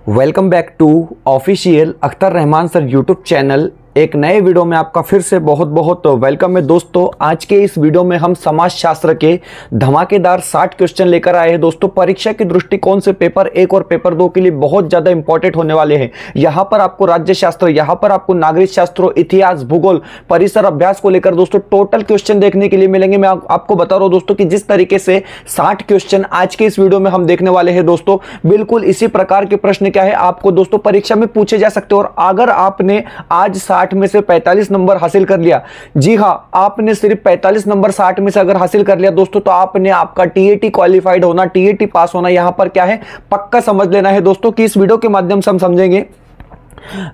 Welcome back to official Akhtar Rahman sir YouTube channel. एक नए video में आपका फिर से बहुत बहुत वेलकम है दोस्तों। आज के इस वीडियो में हम समाज शास्त्र के धमाकेदार 60 क्वेश्चन लेकर आए हैं दोस्तों। परीक्षा के दृष्टिकोण से पेपर 1 और पेपर 2 के लिए बहुत ज्यादा इंपॉर्टेंट होने वाले हैं। यहाँ पर आपको राज्य शास्त्र, यहाँ पर आपको नागरिक शास्त्र, इतिहास, भूगोल, परिसर अभ्यास को लेकर दोस्तों टोटल क्वेश्चन देखने के लिए मिलेंगे। मैं आपको बता रहा हूं दोस्तों कि जिस तरीके से 60 क्वेश्चन आज के इस वीडियो में हम देखने वाले हैं दोस्तों, बिल्कुल इसी प्रकार के प्रश्न क्या है आपको दोस्तों परीक्षा में पूछे जा सकते हैं। और अगर आपने आज 60 में से 45 नंबर हासिल कर लिया, जी हां, आपने सिर्फ 45 नंबर 60 में से अगर हासिल कर लिया दोस्तों, तो आपने आपका टीएटी क्वालिफाइड होना, टीएटी पास होना यहां पर क्या है पक्का समझ लेना है दोस्तों, कि इस वीडियो के माध्यम से हम समझेंगे।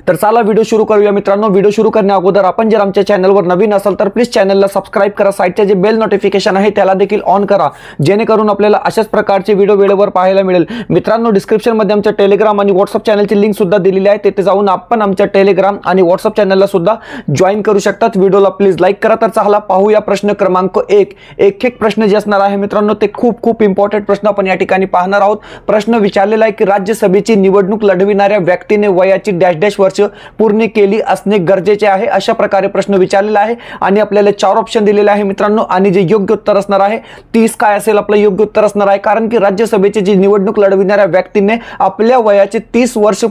तर चला व्हिडिओ सुरू करूया मित्रांनो। व्हिडिओ सुरू करण्या अगोदर आपण जर आमच्या चॅनलवर नवीन असाल तर प्लीज चॅनलला सबस्क्राइब करा, साइडचे जे बेल नोटिफिकेशन आहे त्याला देखील ऑन करा, जेणेकरून आपल्याला अशाच प्रकारचे व्हिडिओ वेळेवर पाहायला मिळेल। मित्रांनो, डिस्क्रिप्शन मध्ये आमच्या टेलिग्राम आणि व्हॉट्सअप चॅनलची लिंक सुद्धा दिलेली आहे, तेथे जाऊन आपण आमच्या टेलिग्राम आणि व्हॉट्सअप चॅनलला सुद्धा जॉइन करू शकतात। व्हिडिओला प्लीज लाईक करा। तर चला पाहूया प्रश्न क्रमांक 1। एक प्रश्न जे असणार आहे मित्रांनो ते खूप इंपॉर्टंट प्रश्न आपण या ठिकाणी पाहणार आहोत। प्रश्न विचारलेला आहे की राज्यसभेची निवडणूक लढविणाऱ्या व्यक्तीने वयाची डॅश डॅश वर्ष पूर्ण केली असणे गरजेचे आहे, अशा प्रकारे प्रश्न विचारलेला आहे। आणि आपल्याला 4 ऑप्शन दिलेले आहे मित्रांनो, आणि जे योग्य उत्तर असणार आहे 30 काय असेल आपलं योग्य उत्तर असणार आहे, कारण की राज्यसभेची जी निवडणूक लढविणाऱ्या व्यक्तीने आपल्या वयाचे 30 वर्ष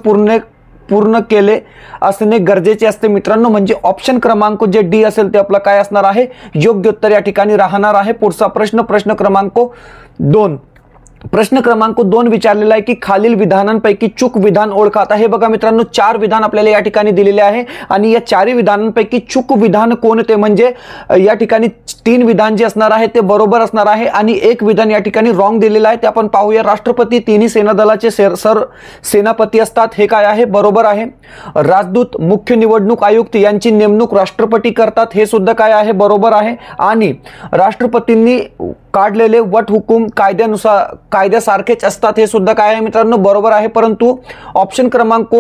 पूर्ण केले असणे गरजेचे असते मित्रांनो। म्हणजे ऑप्शन क्रमांक जे डी असेल ते आपलं काय असणार आहे योग्य उत्तर या ठिकाणी राहणार आहे। पुढचा प्रश्न क्रमांक 2। प्रश्न क्रमांक 2 विचारलेला आहे की खालील विधानांपैकी चूक विधान ओळखा। आता हे बघा मित्रांनो, 4 विधान आपल्याला या ठिकाणी दिलेले आहे आणि या 4 विधानांपैकी चूक विधान कोणते, म्हणजे या ठिकाणी 3 विधान जे असणार आहे ते बरोबर असणार आहे आणि 1 विधान या ठिकाणी रॉंग दिलेला आहे, ते आपण पाहूया। राष्ट्रपती तिन्ही सेना दलाचे सेनापती असतात, हे काय आहे बरोबर आहे। राजदूत, मुख्य निवडणूक आयुक्त यांची नेमणूक राष्ट्रपती करतात, हे सुद्धा काय आहे बरोबर आहे। आणि राष्ट्रपतींनी काढलेले वटहुकूम कायद्यासारखेच असतात, हे सुद्धा काय आहे मित्रांनो बरोबर आहे। परंतु ऑप्शन क्रमांक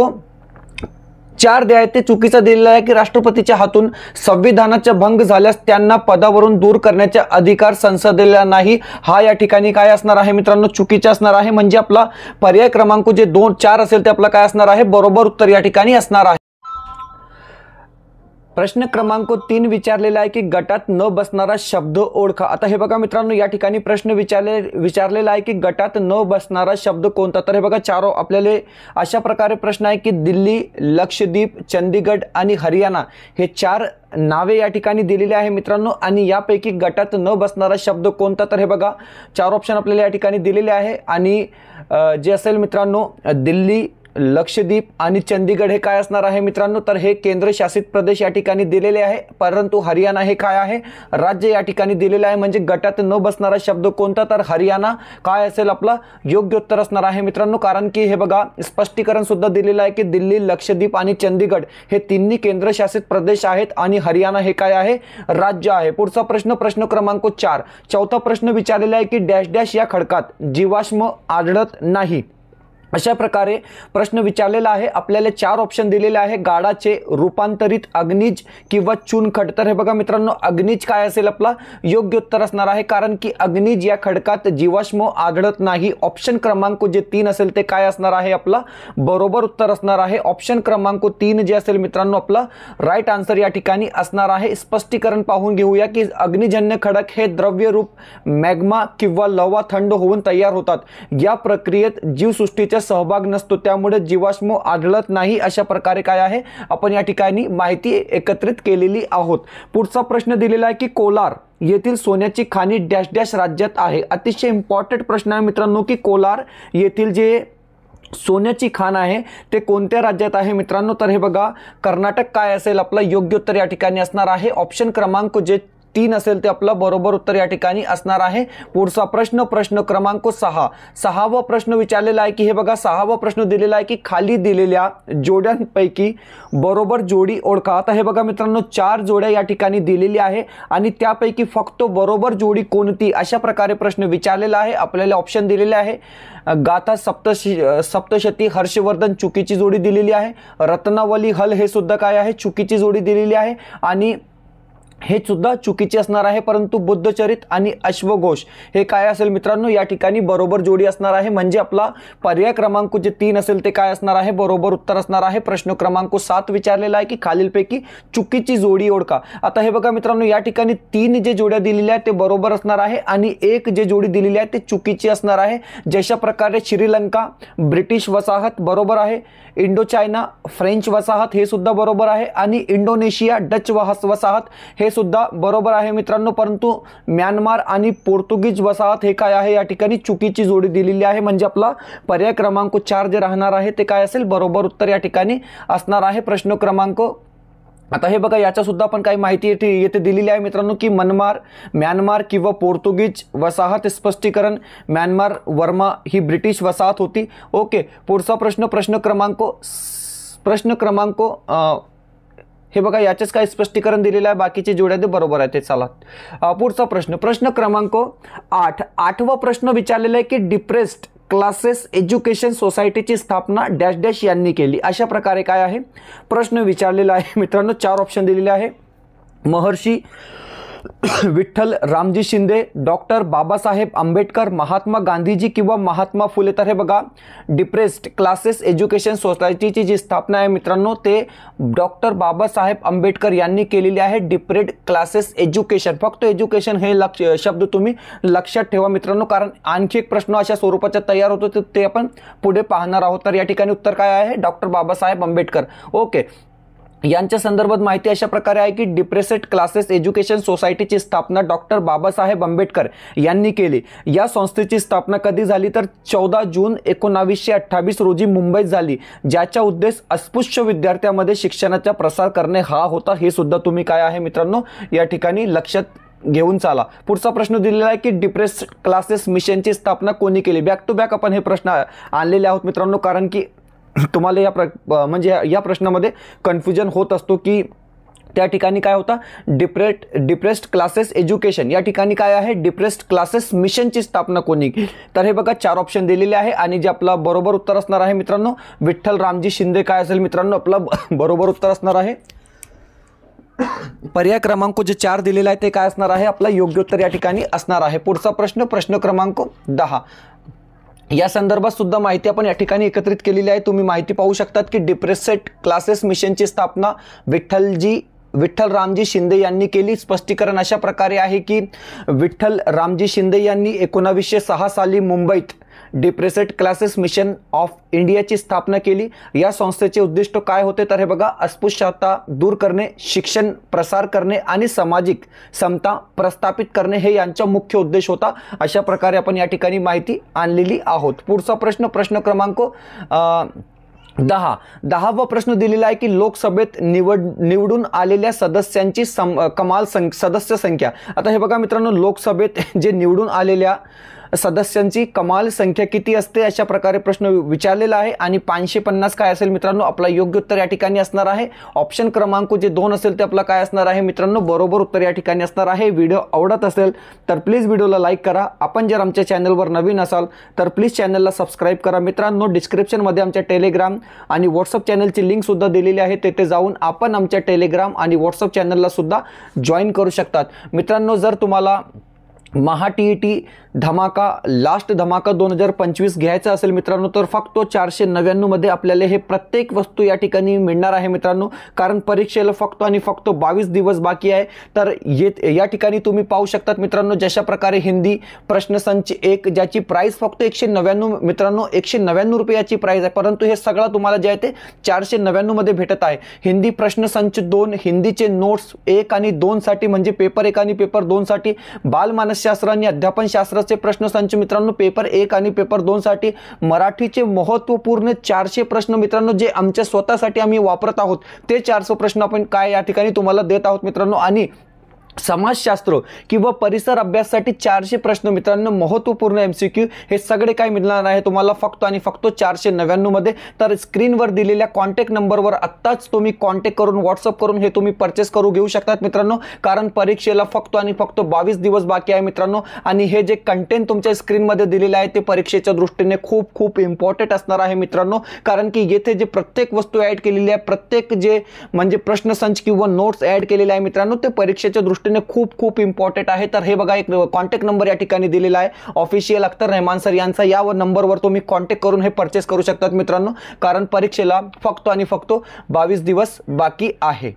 4 जे आहे ते चुकीचा दिलेला आहे की राष्ट्रपतीच्या हातून संविधानाचा भंग झाल्यास त्यांना पदावरून दूर करण्याचा अधिकार संसदेला नाही, हा या ठिकाणी काय असणार आहे मित्रांनो चुकीचा असणार आहे। म्हणजे आपला पर्याय क्रमांक जे 2, 4 असेल ते आपला काय असणार आहे बरोबर उत्तर या ठिकाणी असणार आहे। प्रश्न क्रमांक 3 विचारलेला आहे की गटात न बसणारा शब्द ओळखा। आता हे बघा मित्रांनो, या ठिकाणी प्रश्न विचारलेला आहे की गटात न बसणारा शब्द कोणता। तर हे बघा 4 आपल्याला अशा प्रकारे प्रश्न आहे की दिल्ली, लक्षद्वीप, चंदीगड आणि हरियाणा हे 4 नावे या ठिकाणी दिलेले आहे मित्रांनो, आणि यापैकी गटात न बसणारा शब्द कोणता। तर हे बघा 4 ऑप्शन आपल्याला या ठिकाणी दिलेले आहे आणि जे असेल मित्रांनो दिल्ली, लक्षद्वीप आणि चंदीगड हे काय असणार आहे मित्रांनो, तर हे केंद्रशासित प्रदेश या ठिकाणी दिलेले आहे। परंतु हरियाणा हे काय आहे राज्य या ठिकाणी दिलेले आहे। म्हणजे गटात न बसणारा शब्द कोणता, तर हरियाणा काय असेल आपला योग्य उत्तर असणार आहे मित्रांनो, कारण की हे बघा स्पष्टीकरण सुद्धा दिलेलं आहे की दिल्ली, लक्षद्वीप आणि चंदीगड हे तिन्ही केंद्रशासित प्रदेश आहेत आणि हरियाणा हे काय आहे राज्य आहे। पुढचा प्रश्न क्रमांक 4। चौथा प्रश्न विचारलेला आहे की डॅश डॅश या खडकात जीवाश्म आढळत नाही, अशा प्रकारे प्रश्न विचारलेला आहे। आपल्याला 4 ऑप्शन दिलेले आहे, गाडाचे, रूपांतरित, अग्निज किंवा चुनखड। तर हे बघा मित्रांनो अग्निज काय असेल आपला योग्य उत्तर असणार आहे, कारण की अग्निज या खडकात जीवाश्म आढळत नाही। ऑप्शन क्रमांक जे 3 असेल ते काय असणार आहे आपला बरोबर उत्तर असणार आहे। ऑप्शन क्रमांक 3 जे असेल मित्रांनो आपला राईट आन्सर या ठिकाणी असणार आहे। स्पष्टीकरण पाहून घेऊया की अग्निजन्य खडक हे द्रव्य रूप मॅग्मा किंवा लवा थंड होऊन तयार होतात, या प्रक्रियेत जीवसृष्टीच्या सहभाग नसतो, त्यामुळे जीवाश्म आढळत नाही, अशा प्रकारे काय आहे आपण या ठिकाणी माहिती एकत्रित केलेली आहोत। पुढचा प्रश्न दिलेला आहे की कोलार येथील सोन्याची खाणी डॅश डॅश राज्यात आहे। अतिशय इम्पॉर्टंट प्रश्न आहे मित्रांनो की कोलार येथील जे सोन्याची खाण आहे ते कोणत्या राज्यात आहे मित्रांनो, तर हे बघा कर्नाटक काय असेल आपला योग्य उत्तर या ठिकाणी असणार आहे। ऑप्शन क्रमांक जे 3 असेल ते आपला बरोबर उत्तर या ठिकाणी असणार आहे। पुढचा प्रश्न क्रमांक 6। 6वा प्रश्न विचारलेला आहे की हे बघा 6वा प्रश्न दिलेला आहे की खाली दिलेल्या जोड्यांपैकी बरोबर जोडी ओळखा। आता हे बघा मित्रांनो 4 जोड्या या ठिकाणी दिलेली आहे आणि त्यापैकी फक्त बरोबर जोडी कोणती, अशा प्रकारे प्रश्न विचारलेला आहे। आपल्याला ऑप्शन दिलेले आहे, गाथा सप्तशती हर्षवर्धन चुकीची जोडी दिलेली आहे, रत्नावली हल हे सुद्धा काय आहे चुकीची जोडी दिलेली आहे, आणि हे सुद्धा चुकीचे असणार आहे, परंतु बुद्धचरित आणि अश्वघोष हे काय असेल मित्रांनो, या ठिकाणी बरोबर जोडी असणार आहे. म्हणजे आपला पर्याय क्रमांक जे 3 असेल ते काय असणार आहे, बरोबर उत्तर असणार आहे. प्रश्न क्रमांक 7 विचारलेला आहे की खालीलपैकी चुकीची जोडी ओळखा. आता हे बघा मित्रांनो, या ठिकाणी 3 जे जोड्या दिलेल्या आहेत ते बरोबर असणार आहे आणि 1 जे जोडी दिलेली आहे ते चुकीची असणार आहे. जशा प्रकारे श्रीलंका ब्रिटिश वसाहत बरोबर आहे, इंडो चायना फ्रेंच वसाहत हे सुद्धा बरोबर आहे आणि इंडोनेशिया डच वसाहत हे सुद्धा बरोबर आहे मित्रांनो. परंतु म्यानमार आणि पोर्तुगीज वसाहत हे काय आहे, या ठिकाणी चुकीची जोडी दिलेली आहे. म्हणजे आपला पर्याय क्रमांक 4 जे राहणार आहे ते काय असेल, बरोबर उत्तर या ठिकाणी असणार आहे. प्रश्न क्रमांक, आता हे बघा याच्या सुद्धा पण काही माहिती येथे दिलेली आहे मित्रांनो की म्यानमार किंवा पोर्तुगीज वसाहत स्पष्टीकरण, म्यानमार वर्मा ही ब्रिटिश वसाहत होती. ओके, पुढचा प्रश्न क्रमांक हे बघा याचेच काय स्पष्टीकरण दिलेलं आहे, बाकीचे जोड्या ते बरोबर आहे ते. चला पुढचा प्रश्न क्रमांक 8. 8वा प्रश्न विचारलेला आहे की डिप्रेस्ड क्लासेस एज्युकेशन सोसायटीची स्थापना डॅश डॅश यांनी केली. अशा प्रकारे काय आहे प्रश्न विचारलेला आहे मित्रांनो. 4 ऑप्शन दिलेले आहे. महर्षी विठ्ठल रामजी शिंदे, डॉक्टर बाबासाहेब आंबेडकर, महात्मा गांधीजी किंवा महात्मा फुले. तर हे बघा डिप्रेस्ड क्लासेस एज्युकेशन सोसायटीची जी स्थापना आहे मित्रांनो ते डॉक्टर बाबासाहेब आंबेडकर यांनी केलेली आहे. डिप्रेस्ड क्लासेस एज्युकेशन, फक्त एज्युकेशन हे शब्द तुम्ही लक्षात ठेवा मित्रांनो, कारण आणखी एक प्रश्न अशा स्वरूपाचा तयार होतो ते आपण पुढे पाहणार आहोत. तर या ठिकाणी उत्तर काय आहे, डॉक्टर बाबासाहेब आंबेडकर. ओके, यांच्या संदर्भात माहिती अशा प्रकारे आहे की डिप्रेस्ड क्लासेस एज्युकेशन सोसायटीची स्थापना डॉक्टर बाबासाहेब आंबेडकर यांनी केली. या संस्थेची स्थापना कधी झाली तर 14 जून 1928 रोजी मुंबईत झाली, ज्याचा उद्देश अस्पृश्य विद्यार्थ्यांमध्ये शिक्षणाचा प्रसार करणे हा होता. हे सुद्धा तुम्ही काय आहे मित्रांनो या ठिकाणी लक्षात घेऊन चाला. पुढचा प्रश्न दिलेला आहे की डिप्रेस्ड क्लासेस मिशनची स्थापना कोणी केली. बॅक टू बॅक आपण हे प्रश्न आणलेले आहोत मित्रांनो, कारण की तुम्हाला या प्रश्नामध्ये कन्फ्युजन होत असतो की त्या ठिकाणी काय होता, डिप्रेस्ड क्लासेस एज्युकेशन या ठिकाणी काय आहे, डिप्रेस्ड क्लासेस मिशनची स्थापना कोणी केली. तर हे बघा 4 ऑप्शन दिलेले आहे आणि जे आपला बरोबर उत्तर असणार आहे मित्रांनो विठ्ठल रामजी शिंदे काय असेल मित्रांनो, आपलं बरोबर उत्तर असणार आहे. पर्याय क्रमांक जे 4 दिलेला आहे ते काय असणार आहे, आपला योग्य उत्तर या ठिकाणी असणार आहे. पुढचा प्रश्न क्रमांक 10. या संदर्भात सुद्धा माहिती आपण या ठिकाणी एकत्रित केलेली आहे. तुम्ही माहिती पाहू शकतात की डिप्रेस्ड क्लासेस मिशनची स्थापना विठ्ठल रामजी शिंदे यांनी केली. स्पष्टीकरण अशा प्रकारे आहे की विठ्ठल रामजी शिंदे यांनी 1906 साली मुंबईत डिप्रेस्ड क्लासेस मिशन ऑफ इंडियाची स्थापना केली. या संस्थेचे उद्दिष्ट काय होते तर हे बघा, अस्पृश्यता दूर करणे, शिक्षण प्रसार करणे आणि सामाजिक समता प्रस्थापित करणे हे यांचा मुख्य उद्देश होता. अशा प्रकारे आपण या ठिकाणी माहिती आणलेली आहोत. पुढचा प्रश्न क्रमांक 10वा प्रश्न दिलेला आहे की लोकसभेत निवडून आलेल्या सदस्यांची कमाल सदस्य संख्या. आता हे बघा मित्रांनो, लोकसभेत जे निवडून आलेल्या सदस्यांची कमाल संख्या किती असते अशा प्रकारे प्रश्न विचारलेला आहे आणि 550 काय असेल मित्रांनो, आपला योग्य उत्तर या ठिकाणी असणार आहे. ऑप्शन क्रमांक जे 2 असेल ते आपला काय असणार आहे मित्रांनो, बरोबर उत्तर या ठिकाणी असणार आहे. व्हिडिओ आवडत असेल तर प्लीज व्हिडिओला लाईक करा. आपण जर आमच्या चॅनलवर नवीन असाल तर प्लीज चॅनलला सबस्क्राईब करा. मित्रांनो डिस्क्रिप्शनमध्ये आमच्या टेलिग्राम आणि व्हॉट्सअप चॅनलची लिंक सुद्धा दिलेली आहे, तेथे जाऊन आपण आमच्या टेलिग्राम आणि व्हॉट्सअप चॅनलला सुद्धा जॉईन करू शकतात. मित्रांनो जर तुम्हाला महा TET धमाका लास्ट धमाका 2025 घ्यायचा असेल मित्रांनो तर फक्त 499 मध्ये आपल्याला हे प्रत्येक वस्तू या ठिकाणी मिळणार आहे मित्रांनो, कारण परीक्षेला फक्त आणि फक्त 22 दिवस बाकी आहे. तर या ठिकाणी तुम्ही पाहू शकतात मित्रांनो, जशा प्रकारे हिंदी प्रश्नसंच 1 ज्याची प्राइस फक्त 199 मित्रांनो, 199 रुपयाची प्राइस आहे, परंतु हे सगळं तुम्हाला जे आहे ते 499 मध्ये भेटत आहे. हिंदी प्रश्नसंच 2, हिंदीचे नोट्स 1 आणि 2 साठी म्हणजे पेपर 1 आणि पेपर 2 साठी, बालमानसशास्त्र आणि अध्यापनशास्त्र प्रश्नसंच मित्रांनो पेपर 1 आणि पेपर 2 साठी, मराठीचे महत्त्वपूर्ण 400 प्रश्न मित्रांनो जे आमच्या स्वतःसाठी आम्ही वापरत आहोत ते 400 प्रश्न आपण काय या ठिकाणी तुम्हाला देत आहोत मित्रांनो. आणि समाजशास्त्र किंवा परिसर अभ्यासासाठी 400 प्रश्न मित्रांनो, महत्त्वपूर्ण MCQ हे सगळे काय मिळणार आहे तुम्हाला फक्त आणि फक्त 499 मध्ये। तर स्क्रीनवर दिलेल्या कॉन्टॅक्ट नंबरवर आत्ताच तुम्ही कॉन्टॅक्ट करून व्हॉट्सअप करून हे तुम्ही परचेस करू घेऊ शकतात मित्रांनो, कारण परीक्षेला फक्त आणि फक्त 22 दिवस बाकी आहे मित्रांनो। आणि हे जे कंटेंट तुमच्या स्क्रीनमध्ये दिलेले आहे ते परीक्षेच्या दृष्टीने खूप खूप इम्पॉर्टंट असणार आहे मित्रांनो, कारण की येथे जे प्रत्येक वस्तू ॲड केलेली आहे, प्रत्येक जे म्हणजे प्रश्नसंच किंवा नोट्स ॲड केलेले आहे मित्रांनो, ते परीक्षेच्या दृष्टीने खूप खूप इम्पॉर्टंट आहे। तर हे बघा, एक कॉन्टॅक्ट नंबर या ठिकाणी दिलेला आहे ऑफिशियल अख्तर रहमान सर यांचा, या नंबरवर तुम्ही कॉन्टॅक्ट करून हे परचेस करू शकतात मित्रांनो, कारण परीक्षेला फक्त आणि फक्त 22 दिवस बाकी आहे।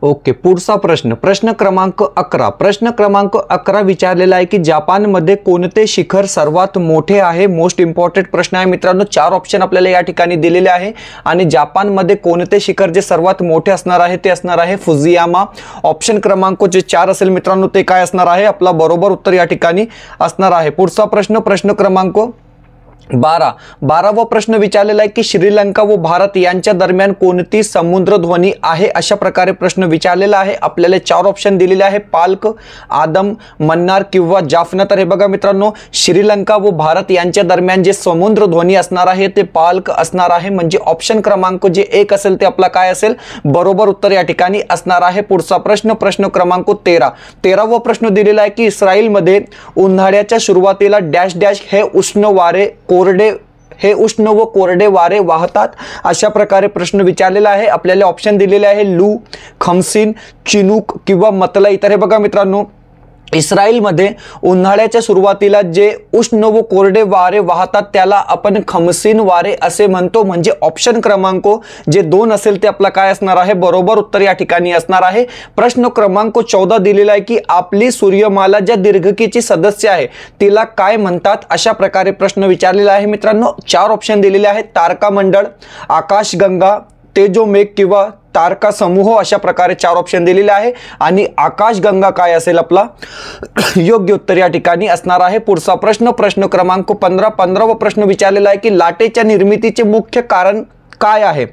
ओके, पुढचा प्रश्न क्रमांक 11। प्रश्न क्रमांक 11 विचारलेला आहे की जपानमध्ये कोणते शिखर सर्वात मोठे आहे। मोस्ट इम्पॉर्टंट प्रश्न आहे मित्रांनो, 4 ऑप्शन आपल्याला या ठिकाणी दिलेले आहे आणि जपानमध्ये कोणते शिखर जे सर्वात मोठे असणार आहे ते असणार आहे फुजियामा। ऑप्शन क्रमांक जे 4 असेल मित्रांनो ते काय असणार आहे, आपला बरोबर उत्तर या ठिकाणी असणार आहे। पुढचा प्रश्न क्रमांक 12वा प्रश्न विचारलेला आहे की श्रीलंका व भारत यांच्या दरम्यान कोणती समुद्रध्वनी आहे, अशा प्रकारे प्रश्न विचारलेला आहे। आपल्याला 4 ऑप्शन दिलेले आहे, पाल्क, आदम, मन्नार किंवा जाफना। तर हे बघा मित्रांनो, श्रीलंका व भारत यांच्या दरम्यान जे समुद्रध्वनी असणार आहे ते पाल्क असणार आहे, म्हणजे ऑप्शन क्रमांक जे 1 असेल ते आपला काय असेल, बरोबर उत्तर या ठिकाणी असणार आहे। पुढचा प्रश्न क्रमांक 13वा प्रश्न दिलेला आहे की इस्रायलमध्ये उन्हाळ्याच्या सुरुवातीला डॅश डॅश हे उष्ण व कोरडे वारे वाहतात, अशा प्रकारे प्रश्न विचारलेला आहे। आपल्याला ऑप्शन दिलेले आहे लू, खमसीन, चिनूक किंवा मतलाई। तर हे बघा मित्रांनो, इस्रायलमध्ये उन्हाळ्याच्या सुरुवातीला जे उष्ण व कोरडे वारे वाहतात त्याला आपण खमसीन वारे असे म्हणतो, म्हणजे ऑप्शन क्रमांक जे 2 असेल ते आपला काय असणार आहे, बरोबर उत्तर या ठिकाणी असणार आहे। प्रश्न क्रमांक 14 दिलेला आहे की आपली सूर्यमाला ज्या दीर्घिकेची सदस्य आहे तिला काय म्हणतात, अशा प्रकारे प्रश्न विचारलेला आहे मित्रांनो। 4 ऑप्शन दिलेले आहेत, तारका मंडळ, आकाशगंगा, तेजोमेघ किंवा तारका समूह, अशा प्रकारे 4 ऑप्शन दिलेले आहे आणि आकाशगंगा काय असेल आपला योग्य उत्तर या ठिकाणी असणार आहे। पुढचा प्रश्न क्रमांक 15वा प्रश्न विचारलेला आहे की लाटेच्या निर्मितीचे मुख्य कारण काय आहे,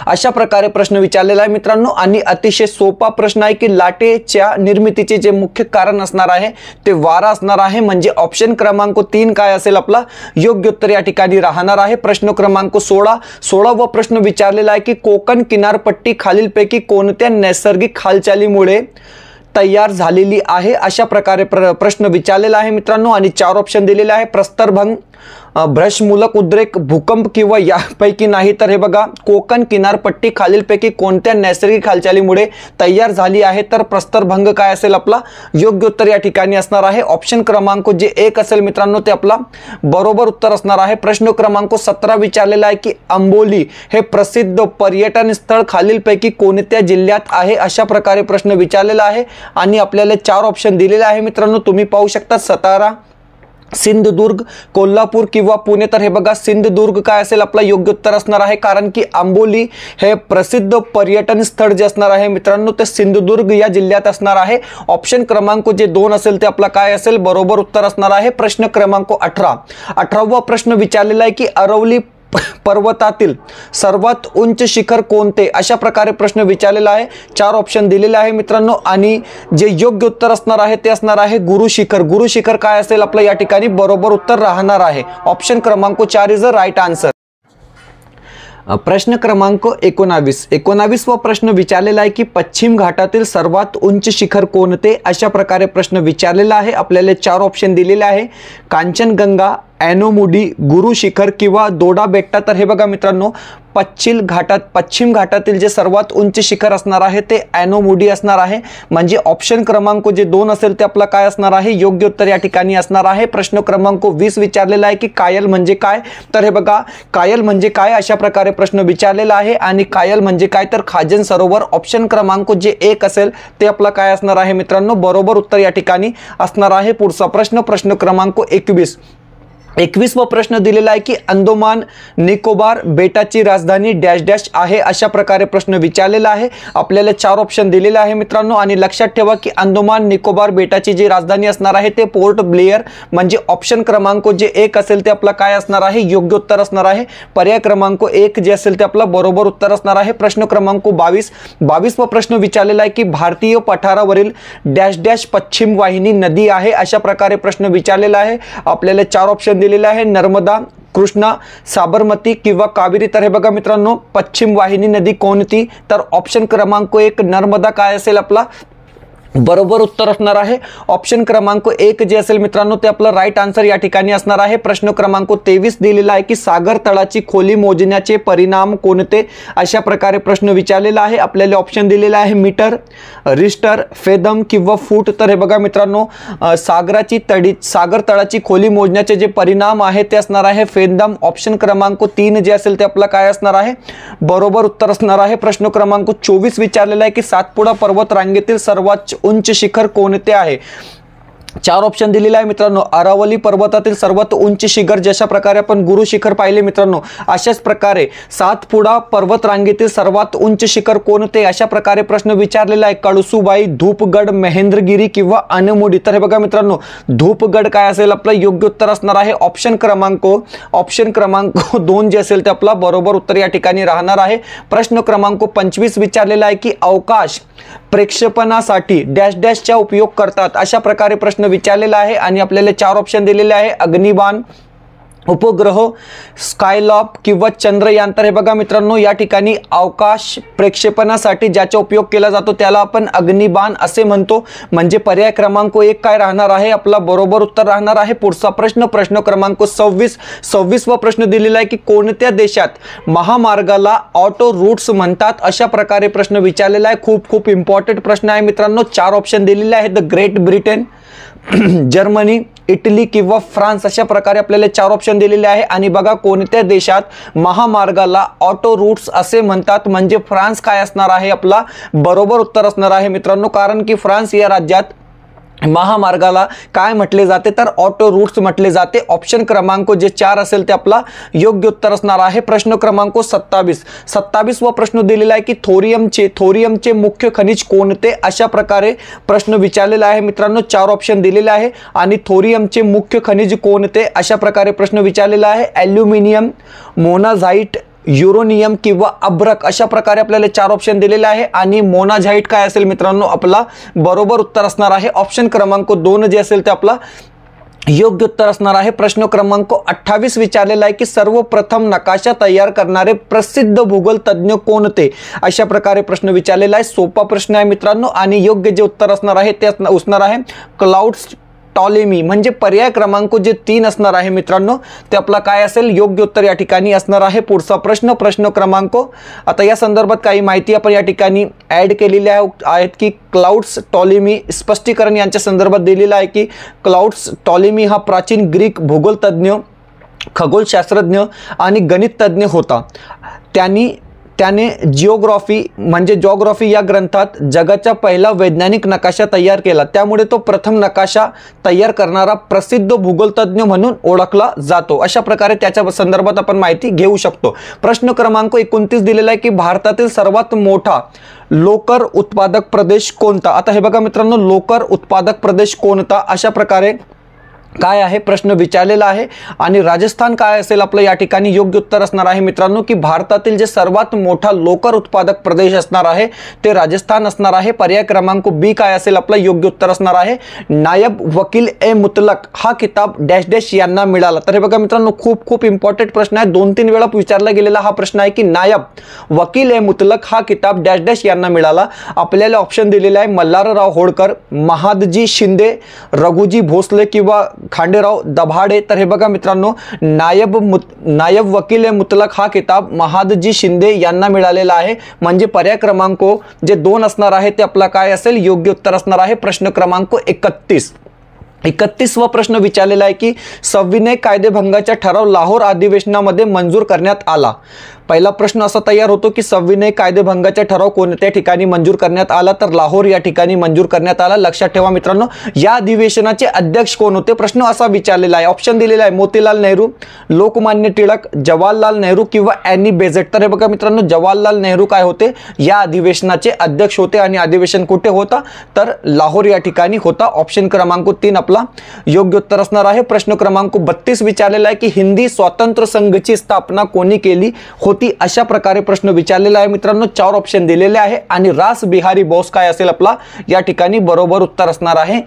अशा प्रकारे प्रश्न विचारलेला आहे मित्रांनो। आणि अतिशय सोपा प्रश्न आहे की लाटेच्या निर्मितीचे जे मुख्य कारण असणार आहे ते वारा असणार आहे, म्हणजे ऑप्शन क्रमांक 3 काय असेल आपला योग्य उत्तर या ठिकाणी राहणार आहे। प्रश्न क्रमांक 16वा प्रश्न विचारलेला आहे की कोकण किनारपट्टी खालीलपैकी कोणत्या नैसर्गिक हालचालीमुळे तयार झालेली आहे, अशा प्रकारे प्रश्न विचारलेला आहे मित्रांनो। आणि 4 ऑप्शन दिलेले आहे, प्रस्तरभंग, भ्रष्टमूलक उद्रेक, भूकंप किंवा यापैकी नाही। तर हे बघा, कोकण किनारपट्टी खालीलपैकी कोणत्या नैसर्गिक हालचालीमुळे तयार झाली आहे, तर प्रस्तरभंग काय असेल आपला योग्य उत्तर या ठिकाणी असणार आहे। ऑप्शन क्रमांक जे 1 असेल मित्रांनो ते आपला बरोबर उत्तर असणार आहे। प्रश्न क्रमांक 17 विचारलेला आहे की अंबोली हे प्रसिद्ध पर्यटन स्थळ खालीलपैकी कोणत्या जिल्ह्यात आहे, अशा प्रकारे प्रश्न विचारलेला आहे आणि आपल्याला 4 ऑप्शन दिलेले आहे मित्रांनो, तुम्ही पाहू शकता, सातारा, सिंधुदुर्ग, कोल्हापूर किंवा पुणे। तर हे बघा, सिंधुदुर्ग काय असेल आपला योग्य उत्तर असणार आहे, कारण की आंबोली हे प्रसिद्ध पर्यटन स्थळ जे असणार आहे मित्रांनो ते सिंधुदुर्ग या जिल्ह्यात असणार आहे। ऑप्शन क्रमांक जे 2 असेल ते आपला काय असेल, बरोबर उत्तर असणार आहे। प्रश्न क्रमांक 18वा प्रश्न विचारलेला आहे की अरवली पर्वतातील सर्वात उंच शिखर कोणते, अशा प्रकारे प्रश्न विचारलेला आहे। 4 ऑप्शन दिलेले आहे मित्रांनो आणि जे योग्य उत्तर असणार आहे ते असणार आहे गुरु शिखर। गुरु शिखर काय असेल आपलं या ठिकाणी बरोबर उत्तर राहणार आहे। ऑप्शन क्रमांक 4 इज अ राईट आन्सर। प्रश्न क्रमांक 19वा प्रश्न विचारलेला आहे की पश्चिम घाटातील सर्वात उंच शिखर कोणते, अशा प्रकारे प्रश्न विचारलेला आहे। आपल्याला 4 ऑप्शन दिलेले आहे, कांचनगंगा, एनोमुडी, गुरु शिखर किंवा दोडा बेट्टा। तर हे बघा मित्रांनो, पश्चिम घाटातील जे सर्वात उंच शिखर असणार आहे ते एनोमुडी असणार आहे, म्हणजे ऑप्शन क्रमांक जे 2 असेल ते आपला काय असणार आहे योग्य उत्तर या ठिकाणी असणार आहे। प्रश्न क्रमांक 20 विचारलेला आहे की कायल म्हणजे काय, तर हे बघा, कायल म्हणजे काय, अशा प्रकारे प्रश्न विचारलेला आहे आणि कायल म्हणजे काय तर खाजन सरोवर। ऑप्शन क्रमांक जे 1 असेल ते आपला काय असणार आहे मित्रांनो, बरोबर उत्तर या ठिकाणी असणार आहे। पुढचा प्रश्न क्रमांक 21 21वा प्रश्न दिलेला आहे की अंदमान निकोबार बेटाची राजधानी डॅश डॅश आहे, अशा प्रकारे प्रश्न विचारलेला आहे। आपल्याला 4 ऑप्शन दिलेले आहे मित्रांनो, आणि लक्षात ठेवा की अंदमान निकोबार बेटाची जी राजधानी असणार आहे ते पोर्ट ब्लेअर, म्हणजे ऑप्शन क्रमांक जे 1 असेल ते आपला काय असणार आहे, योग्य उत्तर असणार आहे। पर्याय क्रमांक 1 जे असेल ते आपला बरोबर उत्तर असणार आहे। प्रश्न क्रमांक 22वा प्रश्न विचारलेला आहे की भारतीय पठारावरील डॅश डॅश पश्चिम वाहिनी नदी आहे, अशा प्रकारे प्रश्न विचारलेला आहे। आपल्याला 4 ऑप्शन दिलेले आहे, नर्मदा, कृष्णा, साबरमती किंवा कावेरी। तर हे बघा मित्रांनो, पश्चिम वाहिनी नदी कोणती, तर ऑप्शन क्रमांक 1 नर्मदा काय असेल आपला बरोबर उत्तर असणार आहे। ऑप्शन क्रमांक 1 जे असेल मित्रांनो ते आपलं राईट आन्सर या ठिकाणी असणार आहे। प्रश्न क्रमांक 23 दिलेला आहे की सागर तळाची खोली मोजण्याचे परिणाम कोणते, अशा प्रकारे प्रश्न विचारलेला आहे। आपल्याला ऑप्शन दिलेला आहे मीटर, रिस्टर, फेदम किंवा फूट। तर हे बघा मित्रांनो, सागर तळाची खोली मोजण्याचे जे परिणाम आहे ते असणार आहे फेदम। ऑप्शन क्रमांक 3 जे असेल ते आपलं काय असणार आहे, बरोबर उत्तर असणार आहे। प्रश्न क्रमांक 24 विचारलेला आहे की सातपुडा पर्वत रांगेतील सर्वात उंच शिखर कोणते आहे। 4 ऑप्शन दिलेला आहे मित्रांनो, अरावली पर्वतातील सर्वात उंच शिखर, जशा प्रकारे आपण गुरु शिखर पाहिले मित्रांनो, अशाच प्रकारे सातपुडा पर्वत रांगेतील सर्वात उंच शिखर कोणते, अशा प्रकारे प्रश्न विचारलेला आहे। कळसुबाई, धूपगड, महेंद्रगिरी किंवा अनमुडी। तर हे बघा मित्रांनो, धूपगड काय असेल आपलं योग्य उत्तर असणार आहे। ऑप्शन क्रमांक 2 जे असेल ते आपला बरोबर उत्तर या ठिकाणी राहणार आहे। प्रश्न क्रमांक 25 विचारलेला आहे की अवकाश प्रक्षेपणासाठी डॅश डॅशचा उपयोग करतात, अशा प्रकारे प्रश्न विचारलेला आहे। आणि आपल्याला 4 ऑप्शन दिलेले आहे, अग्निबाण, उपग्रह, स्कायलॉप किंवा चंद्रयान। तर हे बघा मित्रांनो, या ठिकाणी अवकाश प्रक्षेपणासाठी ज्याचा उपयोग केला जातो त्याला आपण अग्निबाण असे म्हणतो, म्हणजे पर्याय क्रमांक 1 काय राहणार आहे आपला बरोबर उत्तर राहणार आहे। पुढचा प्रश्न क्रमांक 26वा प्रश्न दिलेला आहे की कोणत्या देशात महामार्गाला ऑटो रूट्स म्हणतात, अशा प्रकारे प्रश्न विचारलेला आहे। खूप इम्पॉर्टंट प्रश्न आहे मित्रांनो। 4 ऑप्शन दिलेले आहेत, the great Britain, Germany, Italy किंवा फ्रान्स, अशा प्रकारे आपल्याला 4 ऑप्शन दिलेले आहे। आणि बघा कोणत्या देशात महामार्गाला ऑटो रूट्स असे म्हणतात, म्हणजे फ्रान्स काय असणार आहे आपला बरोबर उत्तर असणार आहे मित्रांनो, कारण की फ्रान्स या राज्यात महामार्गाला काय म्हटले जाते, तर ऑटो रूट्स म्हटले जाते। ऑप्शन क्रमांक जे 4 असेल ते आपला योग्य उत्तर असणार आहे। प्रश्न क्रमांक 27वा प्रश्न दिलेला आहे की थोरियमचे मुख्य खनिज कोणते, अशा प्रकारे प्रश्न विचारलेला आहे मित्रांनो। 4 ऑप्शन दिलेले आहे आणि थोरियमचे मुख्य खनिज कोणते, अशा प्रकारे प्रश्न विचारलेला आहे। ॲल्युमिनियम, मोनाझाईट, युरोनियम किंवा अब्रक, अशा प्रकारे आपल्याला 4 ऑप्शन दिलेले आहे। आणि मोनाझाईट काय असेल मित्रांनो आपला बरोबर उत्तर असणार आहे। ऑप्शन क्रमांक 2 जे असेल ते आपला योग्य उत्तर असणार आहे। प्रश्न क्रमांक 28 विचारलेला आहे की सर्वप्रथम नकाशा तयार करणारे प्रसिद्ध भूगोल तज्ञ कोणते, अशा प्रकारे प्रश्न विचारलेला आहे। सोपा प्रश्न आहे मित्रांनो, आणि योग्य जे उत्तर असणार आहे ते असणार आहे क्लाउड्स टॉलेमी, म्हणजे पर्याय क्रमांक जे 3 असणार आहे मित्रांनो ते आपला काय असेल योग्य उत्तर या ठिकाणी असणार आहे। पुढचा प्रश्न क्रमांक, आता या संदर्भात काही माहिती आपण या ठिकाणी ऍड केलेली आहेत की क्लाउड्स टॉलेमी स्पष्टीकरण यांच्या संदर्भात दिलेलं आहे की क्लाउड्स टॉलेमी हा प्राचीन ग्रीक भूगोलतज्ञ, खगोलशास्त्रज्ञ आणि गणिततज्ञ होता। त्याने जिओग्राफी या ग्रंथात जगाचा पहिला वैज्ञानिक नकाशा तयार केला, त्यामुळे तो प्रथम नकाशा तयार करणारा प्रसिद्ध भूगोलतज्ञ म्हणून ओळखला जातो। अशा प्रकारे त्याच्या संदर्भात आपण माहिती घेऊ शकतो। प्रश्न क्रमांक 29 दिलेला आहे की भारतातील सर्वात मोठा लोकर उत्पादक प्रदेश कोणता। आता हे बघा मित्रांनो, लोकर उत्पादक प्रदेश कोणता, अशा प्रकारे काय आहे प्रश्न विचारलेला आहे। आणि राजस्थान काय असेल आपलं या ठिकाणी योग्य उत्तर असणार आहे मित्रांनो की भारतातील जे सर्वात मोठा लोकर उत्पादक प्रदेश असणार आहे ते राजस्थान असणार आहे। पर्याय क्रमांक बी काय असेल आपलं योग्य उत्तर असणार आहे नायब वकील ए मुतलक हा किताब डॅश डॅश यांना मिळाला। तर हे बघा मित्रांनो, खूप इम्पॉर्टंट प्रश्न आहे, 2-3 वेळा विचारला गेलेला हा प्रश्न आहे की नायब वकील ए मुतलक हा किताब डॅश डॅश यांना मिळाला। आपल्याला ऑप्शन दिलेला आहे मल्हारराव होळकर, महादजी शिंदे, रघुजी भोसले किंवा खांडेराव दभाडे। तर हे बघा मित्रांनो, नायब वकील ए मुतलक हा किताब महादजी शिंदे यांना मिळालेला आहे, म्हणजे पर्याय क्रमांक जे 2 असणार आहे ते आपला काय असेल योग्य उत्तर असणार आहे। प्रश्न क्रमांक 31 31वा प्रश्न विचारलेला आहे की सविनय कायदेभंगाचा ठराव लाहोर अधिवेशनामध्ये मंजूर करण्यात आला. पहिला प्रश्न असा तयार होतो की सविनय कायदेभंगाचा ठराव कोणत्या ठिकाणी मंजूर करण्यात आला, तर लाहोर या ठिकाणी मंजूर करण्यात आला. लक्षात ठेवा मित्रांनो, या अधिवेशनाचे अध्यक्ष कोण होते, प्रश्न असा विचारलेला आहे. ऑप्शन दिलेला आहे मोतीलाल नेहरू, लोकमान्य टिळक, जवाहरलाल नेहरू किंवा ॲनी बेझंट. तर हे बघा मित्रांनो, जवाहरलाल नेहरू काय होते, या अधिवेशनाचे अध्यक्ष होते आणि अधिवेशन कुठे होता, तर लाहोर या ठिकाणी होता. ऑप्शन क्रमांक 3 आपला योग्य उत्तर असणार आहे. प्रश्न क्रमांक 32 विचारलेला आहे की हिंदी स्वातंत्र्य संघाची स्थापना कोणी केली होती, अशा प्रकारे प्रश्न विचारलेला आहे मित्रांनो. 4 ऑप्शन दिलेले आहे आणि रास बिहारी बोस काय असेल आपला या ठिकाणी बरोबर उत्तर असणार आहे.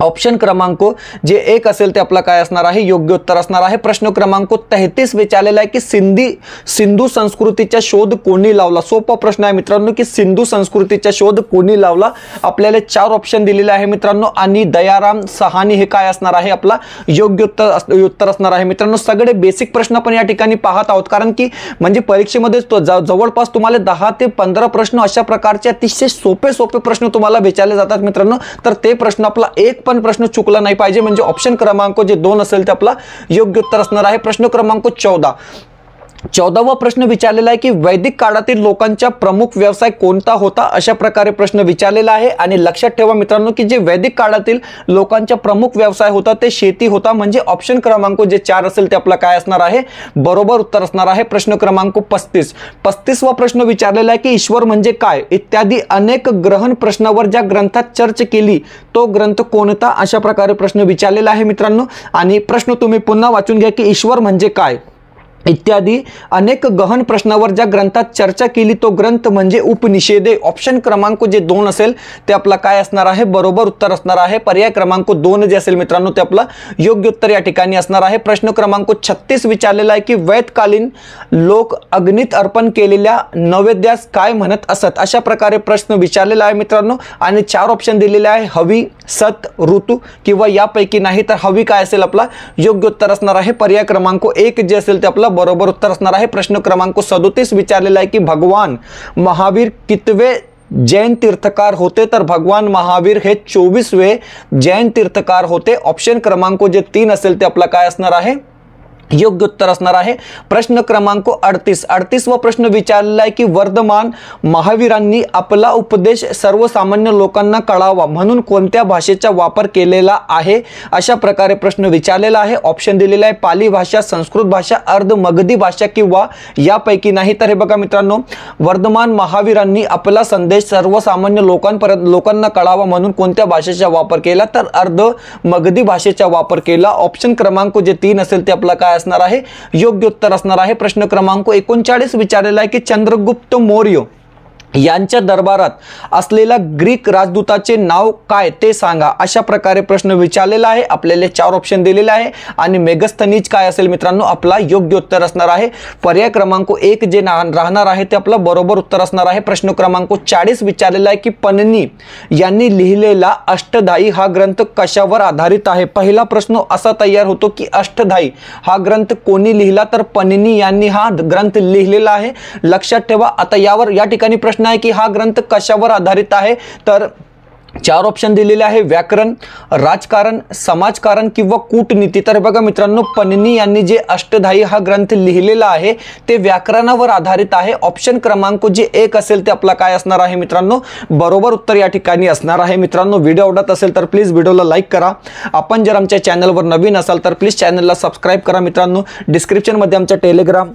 ऑप्शन क्रमांक जे 1 असेल ते आपला काय असणार आहे, योग्य उत्तर असणार आहे. प्रश्न क्रमांक 33 विचारलेला आहे की सिंधू संस्कृतीचा शोध कोणी लावला. सोपा प्रश्न आहे मित्रांनो की सिंधू संस्कृतीचा शोध कोणी लावला. आपल्याला 4 ऑप्शन दिलेले आहे मित्रांनो आणि दयाराम सहानी हे काय असणार आहे, आपला योग्य उत्तर असणार आहे मित्रांनो. सगळे बेसिक प्रश्न आपण या ठिकाणी पाहत आहोत, कारण की म्हणजे परीक्षेमध्ये जवळपास तुम्हाला 10 ते 15 प्रश्न अशा प्रकारचे अतिशय सोपे प्रश्न तुम्हाला विचारले जातात मित्रांनो. तर ते प्रश्न आपला एक पण प्रश्न चुकला नाही पाहिजे, म्हणजे ऑप्शन क्रमांक जे 2 असेल ते आपला योग्य उत्तर असणार आहे. प्रश्न क्रमांक 14वा प्रश्न विचारलेला आहे की वैदिक काळातील लोकांचा प्रमुख व्यवसाय कोणता होता, अशा प्रकारे प्रश्न विचारलेला आहे. आणि लक्षात ठेवा मित्रांनो की जे वैदिक काळातील लोकांचा प्रमुख व्यवसाय होता ते शेती होता, म्हणजे ऑप्शन क्रमांक जे 4 असेल ते आपला काय असणार आहे, बरोबर उत्तर असणार आहे. प्रश्न क्रमांक 35वा प्रश्न विचारलेला आहे की ईश्वर म्हणजे काय इत्यादी अनेक ग्रहण प्रश्नावर ज्या ग्रंथात चर्चा केली तो ग्रंथ कोणता, अशा प्रकारे प्रश्न विचारलेला आहे मित्रांनो. आणि प्रश्न तुम्ही पुन्हा वाचून घ्या की ईश्वर म्हणजे काय इत्यादी अनेक गहन प्रश्नावर ज्या ग्रंथात चर्चा केली तो ग्रंथ म्हणजे उपनिषेदे. ऑप्शन क्रमांक जे 2 असेल ते आपला काय असणार आहे, बरोबर उत्तर असणार आहे. पर्याय क्रमांक 2 जे असेल मित्रांनो ते आपला योग्य उत्तर या ठिकाणी असणार आहे. प्रश्न क्रमांक 36 विचारलेला आहे की वैदकालीन लोक अग्नीत अर्पण केलेल्या नैवेद्यास काय म्हणत असत, अशा प्रकारे प्रश्न विचारलेला आहे मित्रांनो. आणि 4 ऑप्शन दिलेले आहे, हवी, सत, ऋतू किंवा यापैकी नाही. तर हवी काय असेल आपला योग्य उत्तर असणार आहे. पर्याय क्रमांक 1 जे असेल ते आपला बरोबर उत्तर असणार आहे. प्रश्न क्रमांक 37 विचारलेला आहे की भगवान महावीर कितवे जैन तीर्थकार होते, तर भगवान महावीर हे 24वे जैन तीर्थकार होते. ऑप्शन क्रमांक जे 3 असेल ते आपला काय असणार आहे, योग्य उत्तर असणार आहे. प्रश्न क्रमांक 38वा प्रश्न विचारलेला आहे की वर्धमान महावीरांनी आपला उपदेश सर्वसामान्य लोकांना कळावा म्हणून कोणत्या भाषेचा वापर केलेला आहे, अशा प्रकारे प्रश्न विचारलेला आहे. ऑप्शन दिलेला आहे पाली भाषा, संस्कृत भाषा, अर्ध मगधी भाषा किंवा यापैकी नाही. तर हे बघा मित्रांनो, वर्धमान महावीरांनी आपला संदेश सर्वसामान्य लोकांना कळावा म्हणून कोणत्या भाषेचा वापर केला, तर अर्ध मगधी भाषेचा वापर केला. ऑप्शन क्रमांक जे 3 असेल ते आपला काय असणार आहे, योग्य उत्तर असणार आहे. प्रश्न क्रमांक 39 विचारलेला आहे की चंद्रगुप्त मौर्य यांच्या दरबारात असलेल्या ग्रीक राजदूताचे नाव काय ते सांगा, अशा प्रकारे प्रश्न विचारलेला आहे. आपल्याला 4 ऑप्शन दिलेले आहे आणि मेगस्थनीज काय असेल मित्रांनो, आपला योग्य उत्तर असणार आहे. पर्याय क्रमांक 1 जे राहणार आहे ते आपला बरोबर उत्तर असणार आहे. प्रश्न क्रमांक 40 विचारलेला आहे की पन्नी यांनी लिहिलेला अष्टधाई हा ग्रंथ कशावर आधारित आहे. पहिला प्रश्न असा तयार होतो की अष्टधाई हा ग्रंथ कोणी लिहिला, तर पन्नी यांनी हा ग्रंथ लिहिलेला आहे. लक्षात ठेवा. आता या ठिकाणी प्रश्न आहे की हा ग्रंथ कशावर आधारित आहे, तर 4 ऑप्शन दिलेले आहे, व्याकरण, राजकारण, समाजकारण किंवा कूटनीती. तर बघा मित्रांनो, पन्नी यांनी जे अष्टधाई हा ग्रंथ लिहिलेला आहे ते व्याकरणावर आधारित आहे. ऑप्शन क्रमांक जे 1 असेल ते आपला काय असणार आहे मित्रांनो, बरोबर उत्तर या ठिकाणी असणार आहे. मित्रांनो, व्हिडिओ आवडत असेल तर प्लीज व्हिडिओला लाईक करा. आपण जर आमच्या चॅनलवर नवीन असाल तर प्लीज चॅनलला सबस्क्राईब करा. मित्रांनो, डिस्क्रिप्शनमध्ये आमच्या टेलिग्राम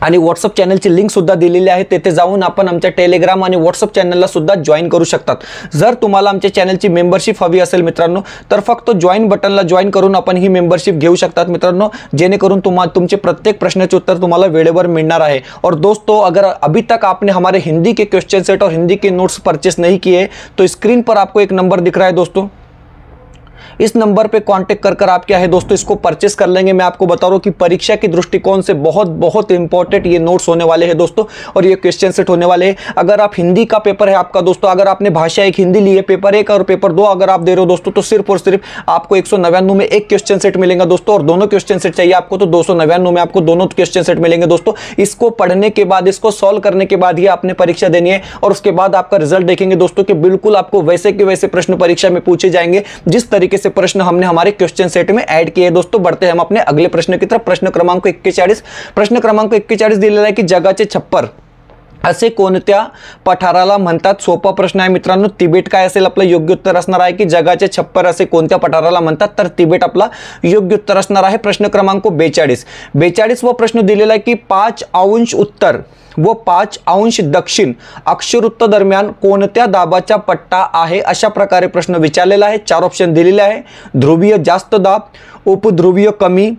आणि व्हॉट्सअप चॅनलची लिंक सुद्धा दिलेली आहे, तेथे जाऊन आपण आमच्या टेलिग्राम आणि व्हॉट्सअप चॅनलला सुद्धा जॉईन करू शकतात. जर तुम्हाला आमच्या चॅनलची मेंबरशिप हवी असेल मित्रांनो, तर फक्त जॉईन बटनला जॉईन करून आपण ही मेंबरशिप घेऊ शकतात मित्रांनो, जेणेकरून तुमचे प्रत्येक प्रश्नाचे उत्तर तुम्हाला वेळेवर मिळणार आहे. और दोस्तों, अगर अभी तक आपने हमारे हिंदी के क्वेश्चन सेट और हिंदी के नोट्स परचेस नहीं किए तो स्क्रीन पर आपको एक नंबर दिख रहा है दोस्तों, इस नंबर पे कांटेक्ट कर आप क्या है दोस्तों इसको परचेस कर लेंगे. मैं आपको बता रहा हूँ कि परीक्षा के दृष्टिकोण से बहुत इंपॉर्टेंट ये नोट्स होने वाले हैं दोस्तों, और ये क्वेश्चन सेट होने वाले हैं. अगर आप हिंदी का पेपर है आपका दोस्तों, अगर आपने भाषा 1 हिंदी ली है, पेपर 1 और पेपर 2 अगर आप दे रहे हो दोस्तों, तो सिर्फ और सिर्फ आपको 199 में एक क्वेश्चन सेट मिलेगा दोस्तों, और दोनों क्वेश्चन सेट चाहिए आपको तो 299 में आपको दोनों क्वेश्चन सेट मिलेंगे दोस्तों. इसको पढ़ने के बाद, इसको सॉल्व करने के बाद ही आपने परीक्षा देनी है, और उसके बाद आपका रिजल्ट देखेंगे दोस्तों कि बिल्कुल आपको वैसे के वैसे प्रश्न परीक्षा में पूछे जाएंगे जिस तरीके से ऐसे प्रश्न हमने हमारे क्वेश्चन सेट में ऐड किए। दोस्तों बढ़ते हैं हम अपने अगले प्रश्न की तरफ। प्रश्न क्रमांक 41, प्रश्न क्रमांक 41 दिलेला आहे की जगाचे छप्पर असे कोणत्या पठाराला म्हणतात? सोपा प्रश्न आहे मित्रांनो। तिबेट काय असेल आपलं योग्य उत्तर असणार आहे की जगाचे छप्पर असे कोणत्या पठाराला म्हणतात? तर तिबेट आपला योग्य उत्तर असणार आहे। प्रश्न क्रमांक 42 व प्रश्न दिलेला आहे की 5 अंश उत्तर व 5 अंश दक्षिण अक्षरवृत्त दरम्यान कोणत्या दाबाचा पट्टा आहे? अशा प्रकारे प्रश्न विचारलेला आहे। 4 ऑप्शन दिलेले आहे। ध्रुवीय जास्त दाब, उपध्रुवीय कमी,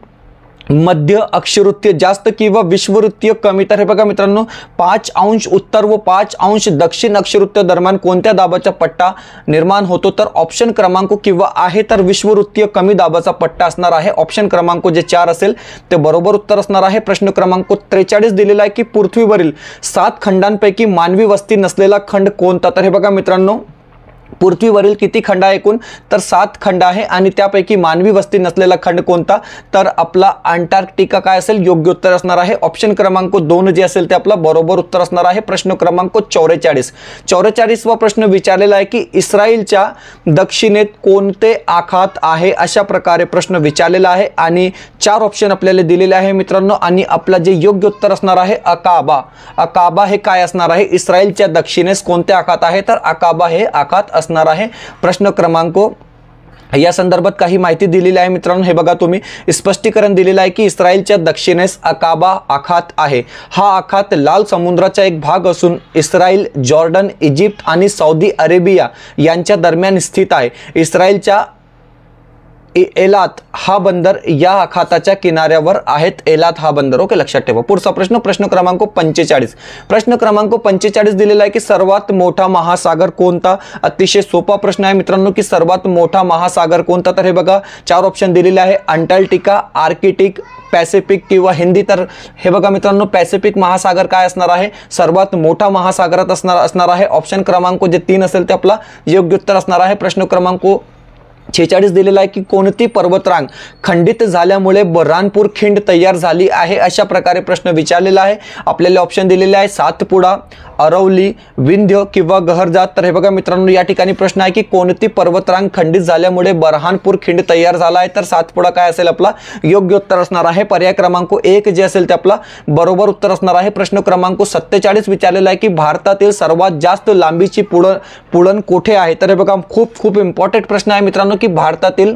मध्य अक्षरवृत्तीय जास्त किंवा विषुववृत्तीय कमी। तर हे बघा मित्रांनो 5 अंश उत्तर व 5 अंश दक्षिण अक्षरवृत्तीय दरम्यान कोणत्या दाबाचा पट्टा निर्माण होतो? तर ऑप्शन क्रमांक किंवा आहे तर विषुववृत्तीय कमी दाबाचा पट्टा असणार आहे। ऑप्शन क्रमांक जे 4 असेल ते बरोबर उत्तर असणार आहे। प्रश्न क्रमांक 43 दिलेला आहे की पृथ्वीवरील 7 खंडांपैकी मानवी वस्ती नसलेला खंड कोणता? तर हे बघा मित्रांनो पृथ्वीवरील किती खंड आहे एकूण? तर 7 खंड आहे आणि त्यापैकी मानवी वस्ती नसलेला खंड कोणता? तर आपला अंटार्क्टिका काय असेल योग्य उत्तर असणार आहे। ऑप्शन क्रमांक 2 जे असेल ते आपला बरोबर उत्तर असणार आहे। प्रश्न क्रमांक 44 वा प्रश्न विचारलेला आहे की इस्रायलच्या दक्षिणेत कोणते आखात आहे? अशा प्रकारे प्रश्न विचारलेला आहे आणि 4 ऑप्शन आपल्याला दिलेले आहे मित्रांनो आणि आपला जे योग्य उत्तर असणार आहे अकाबा। अकाबा हे काय असणार आहे? इस्रायलच्या दक्षिणेस कोणते आखात आहे? तर अकाबा हे आखात असणार आहे। प्रश्न क्रमांक या संदर्भात काही माहिती दिलेली आहे मित्रांनो। हे बघा तुम्ही स्पष्टीकरण दिलेलं आहे की इस्रायलच्या दक्षिणेस अकाबा आखात आहे। हा आखात लाल समुद्राचा एक भाग असून इस्रायल, जॉर्डन, इजिप्त आणि सौदी अरेबिया यांच्या दरम्यान स्थित आहे। इस्रायलच्या एलात हा बंदर या आखाताच्या किनाऱ्यावर आहेत। एलात हा बंदर ओके लक्षात ठेवा। पुढचा प्रश्न प्रश्न क्रमांक 45, प्रश्न क्रमांक 45 दिलेला आहे की सर्वात मोठा महासागर कोणता? अतिशय सोपा प्रश्न आहे मित्रांनो की सर्वात मोठा महासागर कोणता? तर हे बघा 4 ऑप्शन दिलेले आहे। अंटार्क्टिका, आर्कटिक, पॅसिफिक किंवा हिंदी। तर हे बघा मित्रांनो पॅसिफिक महासागर काय असणार आहे? सर्वात मोठा महासागरात असणार आहे। ऑप्शन क्रमांक जे 3 असेल ते आपला योग्य उत्तर असणार आहे। प्रश्न क्रमांक 46 दिलेला आहे की कोणती पर्वतरांग खंडित झाल्यामुळे बऱ्हाणपूर खिंड तयार झाली आहे? अशा प्रकारे प्रश्न विचारलेला आहे। आपल्याला ऑप्शन दिलेले आहे सातपुडा, अरवली, विंध्य किंवा गहरजात। तर हे बघा मित्रांनो या ठिकाणी प्रश्न आहे की कोणती पर्वतरांग खंडित झाल्यामुळे बऱ्हाणपूर खिंड तयार झाला आहे? तर सातपुडा काय असेल आपला योग्य उत्तर असणार आहे। पर्याय क्रमांक 1 जे असेल ते आपला बरोबर उत्तर असणार आहे। प्रश्न क्रमांक 47 विचारलेला आहे की भारतातील सर्वात जास्त लांबीची पुळण कोठे आहे? तर हे बघा खूप इम्पॉर्टंट प्रश्न आहे मित्रांनो की भारतातील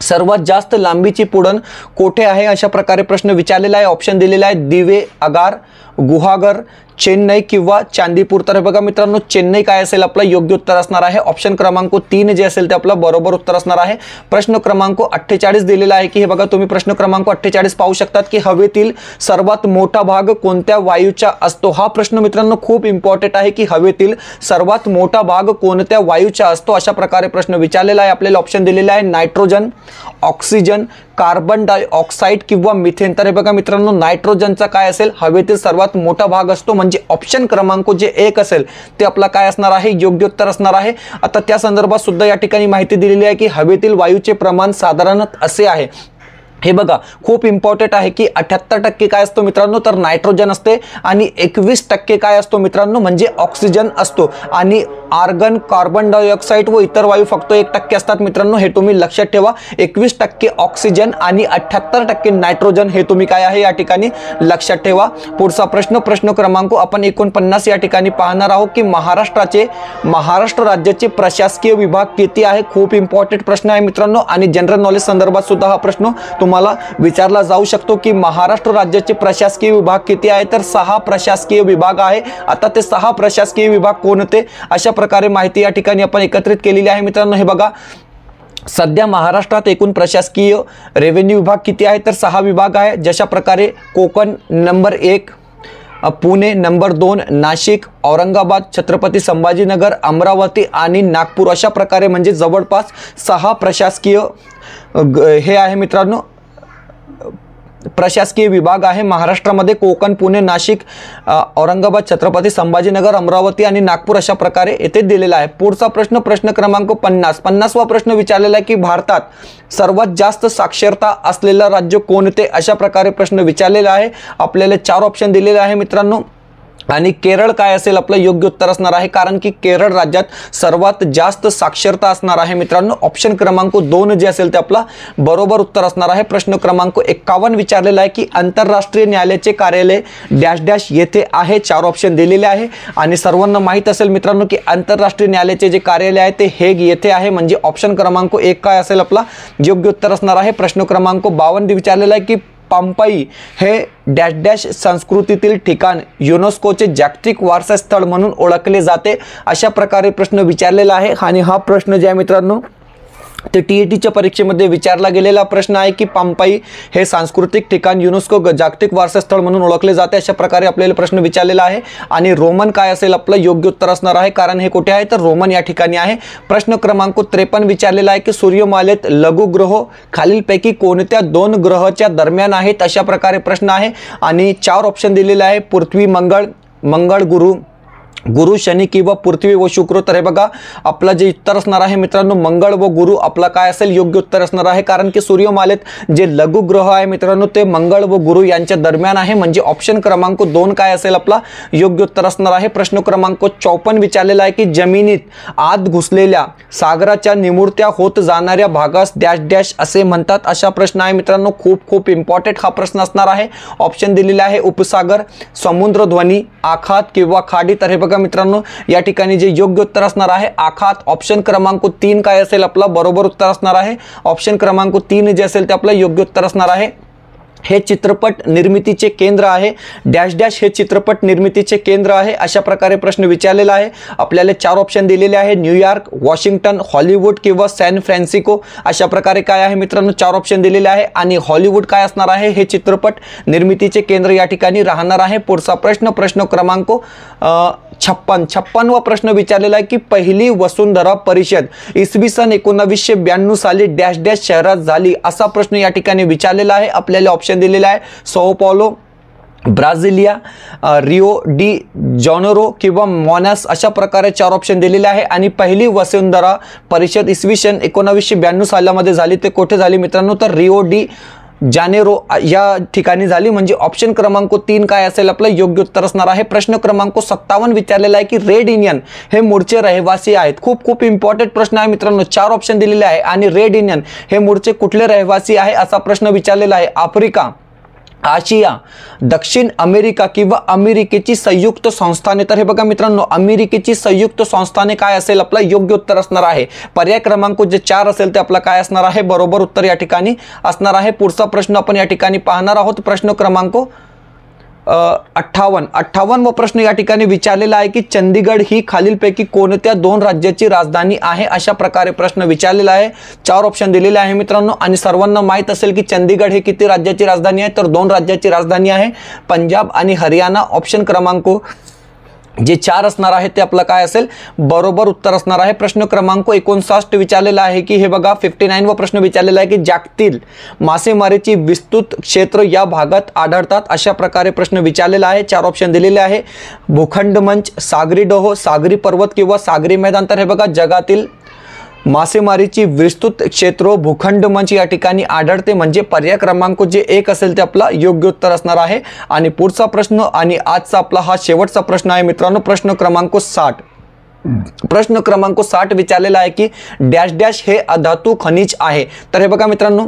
सर्वात जास्त लांबीची पुळण कोठे आहे? अशा प्रकारे प्रश्न विचारलेला आहे। ऑप्शन दिलेला आहे दिवे, आगार, गुहागर, चेन्नई किंवा चांदीपूर। तर बघा मित्रांनो चेन्नई काय असेल आपला योग्य उत्तर असणार आहे। ऑप्शन क्रमांक 3 जे असेल ते आपला बरोबर उत्तर असणार आहे। प्रश्न क्रमांक 48 दिलेला आहे की हे बघा तुम्ही प्रश्न क्रमांक 48 पाहू शकतात की हवेतील सर्वात मोठा भाग कोणत्या वायूचा असतो? हा प्रश्न मित्रांनो खूप इम्पॉर्टंट आहे की हवेतील सर्वात मोठा भाग कोणत्या वायूचा असतो? अशा प्रकारे प्रश्न विचारलेला आहे। आपल्याला ऑप्शन दिलेला आहे नायट्रोजन, ऑक्सिजन, कार्बन डायऑक्साइड किंवा मिथेन। तर हे बघा मित्रांनो नायट्रोजनचा काय असेल हवेतील सर्वात मोठा भाग असतो म्हणजे ऑप्शन क्रमांक जे 1 असेल ते आपला काय असणार आहे योग्य उत्तर असणार आहे। आता त्या संदर्भात सुद्धा या ठिकाणी माहिती दिलेली आहे की हवेतील वायूचे प्रमाण साधारणतः असे आहे। हे बघा खूप इम्पॉर्टंट आहे की 78% काय असतो मित्रांनो तर नायट्रोजन असते आणि 21% काय असतो मित्रांनो म्हणजे ऑक्सिजन असतो आणि आर्गन, कार्बन डायऑक्साइड व इतर वायू फक्त 1% असतात मित्रांनो। हे तुम्ही लक्षात ठेवा। 21% ऑक्सिजन आणि 78% नायट्रोजन हे तुम्ही काय आहे या ठिकाणी लक्षात ठेवा। पुढचा प्रश्न प्रश्न क्रमांक आपण 49 या ठिकाणी पाहणार आहोत की महाराष्ट्र राज्याचे प्रशासकीय विभाग किती आहे? खूप इम्पॉर्टंट प्रश्न आहे मित्रांनो आणि जनरल नॉलेज संदर्भात सुद्धा हा प्रश्न तुम्हाला विचारला जाऊ शकतो की महाराष्ट्र राज्याचे प्रशासकीय विभाग किती आहे? तर 6 प्रशासकीय विभाग आहे। आता ते 6 प्रशासकीय विभाग कोणते? अशा प्रकारे माहिती या ठिकाणी आपण एकत्रित केलेली आहे मित्रांनो। हे बघा सध्या महाराष्ट्रात एकूण प्रशासकीय रेव्हेन्यू विभाग किती आहे? तर 6 विभाग आहे। जशा प्रकारे कोकण नंबर 1, पुणे नंबर 2, नाशिक, औरंगाबाद, छत्रपती संभाजीनगर, अमरावती आणि नागपूर अशा प्रकारे म्हणजे जवळपास 6 प्रशासकीय हे आहे मित्रांनो प्रशासकीय विभाग आहे महाराष्ट्रामध्ये। कोकण, पुणे, नाशिक, औरंगाबाद, छत्रपती संभाजीनगर, अमरावती आणि नागपूर अशा प्रकारे येथे दिलेला आहे। पुढचा प्रश्न प्रश्न क्रमांक 50वा प्रश्न विचारलेला आहे की भारतात सर्वात जास्त साक्षरता असलेलं राज्य कोणते? अशा प्रकारे प्रश्न विचारलेला आहे। आपल्याला 4 ऑप्शन दिलेले आहे मित्रांनो। आणि केरळ काय असेल आपलं योग्य उत्तर असणार आहे, कारण की केरळ राज्यात सर्वात जास्त साक्षरता असणार आहे मित्रांनो. ऑप्शन क्रमांक 2 जे असेल ते आपला बरोबर उत्तर असणार आहे. प्रश्न क्रमांक 51 विचारलेला आहे की आंतरराष्ट्रीय न्यायालयाचे कार्यालय डॅश डॅश येथे आहे. 4 ऑप्शन दिलेले आहे आणि सर्वांना माहित असेल मित्रांनो की आंतरराष्ट्रीय न्यायालयाचे जे कार्यालय आहे ते हेग येथे आहे, म्हणजे ऑप्शन क्रमांक 1 काय असेल आपला योग्य उत्तर असणार आहे. प्रश्न क्रमांक 52 विचारलेला आहे की पंपाई हे डॅश डॅश संस्कृतीतील ठिकाण युनेस्कोचे जागतिक वारसा स्थळ म्हणून ओळखले जाते. अशा प्रकारे प्रश्न विचारलेला आहे आणि हा प्रश्न जे आहे मित्रांनो ते टीईटीच्या परीक्षेमध्ये विचारला गेलेला प्रश्न आहे की पंपाई हे सांस्कृतिक ठिकाण युनेस्को जागतिक वारसा स्थळ म्हणून ओळखले जाते. अशा प्रकारे आपल्याला प्रश्न विचारलेला आहे आणि रोमन काय असेल आपलं योग्य उत्तर असणार आहे, कारण हे कुठे आहे तर रोमन या ठिकाणी आहे. प्रश्न क्रमांक 53 विचारलेला आहे की सूर्यमालेत लघुग्रह खालीलपैकी कोणत्या 2 ग्रहाच्या दरम्यान आहेत. अशा प्रकारे प्रश्न आहे आणि 4 ऑप्शन दिलेले आहे, पृथ्वी मंगळ, मंगळ गुरु शनी किंवा पृथ्वी व शुक्र. तर हे बघा आपलं जे उत्तर असणार आहे मित्रांनो मंगळ व गुरु आपला काय असेल योग्य उत्तर असणार आहे, कारण की सूर्यमालेत जे लघुग्रह आहे मित्रांनो ते मंगळ व गुरु यांच्या दरम्यान आहे, म्हणजे ऑप्शन क्रमांक 2 काय असेल आपला योग्य उत्तर असणार आहे. प्रश्न क्रमांक 54 विचारलेला आहे की जमिनीत आत घुसलेल्या सागराच्या निमुळत्या होत जाणाऱ्या भागास डॅश डॅश असे म्हणतात. अशा प्रश्न आहे मित्रांनो, खूप इम्पॉर्टंट हा प्रश्न असणार आहे. ऑप्शन दिलेला आहे उपसागर, समुद्रध्वनी, आखात किंवा खाडी. तर हे बघा मित्रांनो या ठिकाणी जे योग्य उत्तर असणार आहे आखात. ऑप्शन क्रमांक 3 काय असेल आपला बरोबर उत्तर असणार आहे. ऑप्शन क्रमांक 3 जे असेल ते आपलं योग्य उत्तर असणार आहे. हे चित्रपट निर्मितीचे केंद्र आहे डॅश डॅश हे चित्रपट निर्मितीचे केंद्र आहे. अशा प्रकारे प्रश्न विचारलेला आहे. आपल्याला 4 ऑप्शन दिलेले आहे, न्यूयॉर्क, वॉशिंग्टन, हॉलिवूड किंवा सॅन फ्रान्सिस्को. अशा प्रकारे काय आहे मित्रांनो 4 ऑप्शन दिलेले आहे आणि हॉलिवूड काय असणार आहे हे चित्रपट निर्मितीचे केंद्र या ठिकाणी राहणार आहे. पुढचा प्रश्न क्रमांक 56वा प्रश्न विचारलेला आहे की पहिली वसुंधरा परिषद इसवी सन 1992 साली डॅश डॅश शहरात झाली. असा प्रश्न या ठिकाणी विचारलेला आहे. आपल्याला ऑप्शन दिलेला आहे सौ Paulo, Brasilia, Rio D Janeiro किंवा मॉनास. अशा प्रकारे 4 ऑप्शन दिलेले आहे आणि पहिली वसुंधरा परिषद इसवी सन 1992 सालामध्ये झाली. ते कुठे झाली मित्रांनो तर रिओ डी जानेरो या ठिकाणी झाली, म्हणजे ऑप्शन क्रमांक 3 काय असेल आपलं योग्य उत्तर असणार आहे. प्रश्न क्रमांक 57 विचारलेला आहे की रेड इंडियन हे मूळचे रहिवासी आहेत. खूप इम्पॉर्टंट प्रश्न आहे मित्रांनो. 4 ऑप्शन दिलेले आहे आणि रेड इंडियन हे मूळचे कुठले रहिवासी आहे असा प्रश्न विचारलेला आहे. आफ्रिका, आशिया, दक्षिण अमेरिका किंवा अमेरिकेची संयुक्त संस्थाने. तर हे बघा मित्रांनो अमेरिकेची संयुक्त संस्थाने काय असेल आपला योग्य उत्तर असणार आहे. पर्याय क्रमांक जे 4 असेल ते आपला काय असणार आहे बरोबर उत्तर या ठिकाणी असणार आहे. पुढचा प्रश्न आपण या ठिकाणी पाहणार आहोत. प्रश्न क्रमांक 58वा प्रश्न या ठिकाणी विचारलेला आहे की चंदीगड ही खालीलपैकी कोणत्या 2 राज्याची राजधानी आहे. अशा प्रकारे प्रश्न विचारलेला आहे. 4 ऑप्शन दिलेले आहे मित्रांनो आणि सर्वांना माहित असेल की चंदीगड हे किती राज्याची राजधानी आहे तर 2 राज्याची राजधानी आहे, पंजाब आणि हरियाणा. ऑप्शन क्रमांक जे 4 असणार आहे ते आपलं काय असेल बरोबर उत्तर असणार आहे. प्रश्न क्रमांक 59 विचारलेला आहे की हे बघा 59वा प्रश्न विचारलेला आहे की जागतिक मासेमारीची विस्तृत क्षेत्र या भागात आढळतात. अशा प्रकारे प्रश्न विचारलेला आहे. 4 ऑप्शन दिलेले आहे, भूखंड मंच, सागरी डोह, सागरी पर्वत किंवा सागरी मैदान. तर हे बघा जगातील मासेमारीची विस्तृत क्षेत्र भूखंड मंच या ठिकाणी आढळते, म्हणजे पर्याय क्रमांक जे 1 असेल ते आपला योग्य उत्तर असणार आहे. आणि पुढचा प्रश्न आणि आजचा आपला हा शेवटचा प्रश्न आहे मित्रांनो. प्रश्न क्रमांक 60 विचारलेला आहे की डॅश डॅश हे अधातू खनिज आहे. तर हे बघा मित्रांनो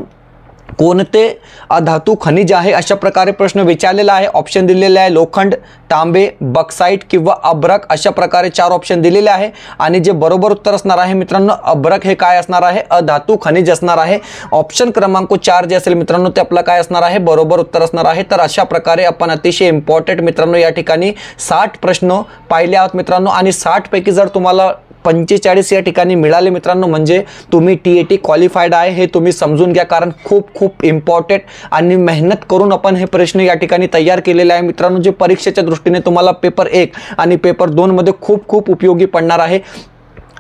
कोणते अधातू खनिज आहे अशा प्रकारे प्रश्न विचारलेला आहे. ऑप्शन दिलेले आहे लोखंड, तांबे, बॉक्साइट किंवा अभ्रक. अशा प्रकारे 4 ऑप्शन दिलेले आहे आणि जे बरोबर उत्तर असणार आहे मित्रांनो अभ्रक हे काय असणार आहे अधातू खनिज असणार आहे. ऑप्शन क्रमांक 4 जे असेल मित्रांनो ते आपला काय असणार आहे बरोबर उत्तर असणार आहे. तर अशा प्रकारे आपण अतिशय इम्पॉर्टंट मित्रांनो या ठिकाणी 60 प्रश्न पाहिले आहोत मित्रांनो आणि 60 पैकी जर तुम्हाला 45 या ठिकाणी मिळाले मित्रांनो म्हणजे तुम्ही TAT क्वालिफाईड आहे हे तुम्ही समजून घ्या, कारण खूप इम्पॉर्टंट आणि मेहनत करून आपण हे प्रश्न या ठिकाणी तयार केलेले आहे मित्रांनो, जे परीक्षेच्या दृष्टीने तुम्हाला पेपर 1 आणि पेपर 2 मध्ये खूप उपयोगी पडणार आहे.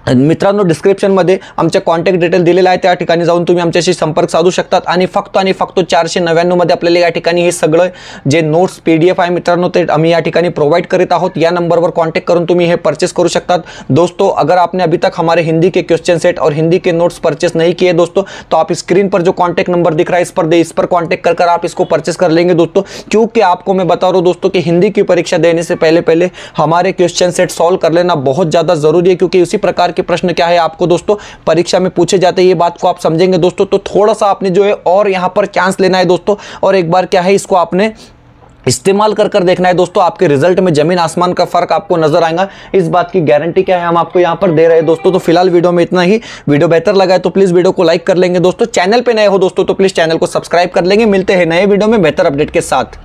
मित्रांनो डिस्क्रिप्शनमध्ये आमच्या कॉन्टॅक्ट डिटेल दिलेला आहे, त्या ठिकाणी जाऊन तुम्ही आमच्याशी संपर्क साधू शकतात। आणि फक्त 499 मध्ये आपल्याला या ठिकाणी हे सगळं जे नोट्स PDF आहे मित्रांनो ते आम्ही या ठिकाणी प्रोवाइड करीत आहोत। या नंबरवर कॉन्टैक्ट करून तुम्ही हे परचेस करू शकतात। दोस्तों अगर आपने अभी तक हमारे हिंदी के क्वेश्चन सेट और हिंदी के नोट्स परचेस नहीं किए दोस्तों, तो आप स्क्रीन पर जो कॉन्टैक्ट नंबर दिख रहा है इस पर कॉन्टैक्ट कर आप इसको परचेस कर लेंगे दोस्तों। क्योंकि आपको मैं बता रहा हूँ दोस्तों कि हिंदी की परीक्षा देने से पहले हमारे क्वेश्चन सेट सॉल्व कर लेना बहुत ज्यादा जरूरी है, क्योंकि उसी प्रकार के प्रश्न क्या है आपको दोस्तों परीक्षा में पूछे जाते हैं। ये बात को आप समझेंगे दोस्तों, तो थोड़ा सा आपने जो है और यहां पर चांस लेना है दोस्तों, और एक बार क्या है इसको आपने इस्तेमाल कर देखना है दोस्तों। आपके रिजल्ट में जमीन आसमान का फर्क आपको नजर आएगा, इस बात की गारंटी क्या है हम आपको यहां पर दे रहे हैं दोस्तों। तो फिलहाल वीडियो में इतना ही। वीडियो बेहतर लगा है तो प्लीज वीडियो को लाइक कर लेंगे दोस्तों। चैनल पे नए हो दोस्तों तो प्लीज चैनल को सब्सक्राइब कर लेंगे। मिलते हैं नए वीडियो में बेहतर अपडेट के साथ।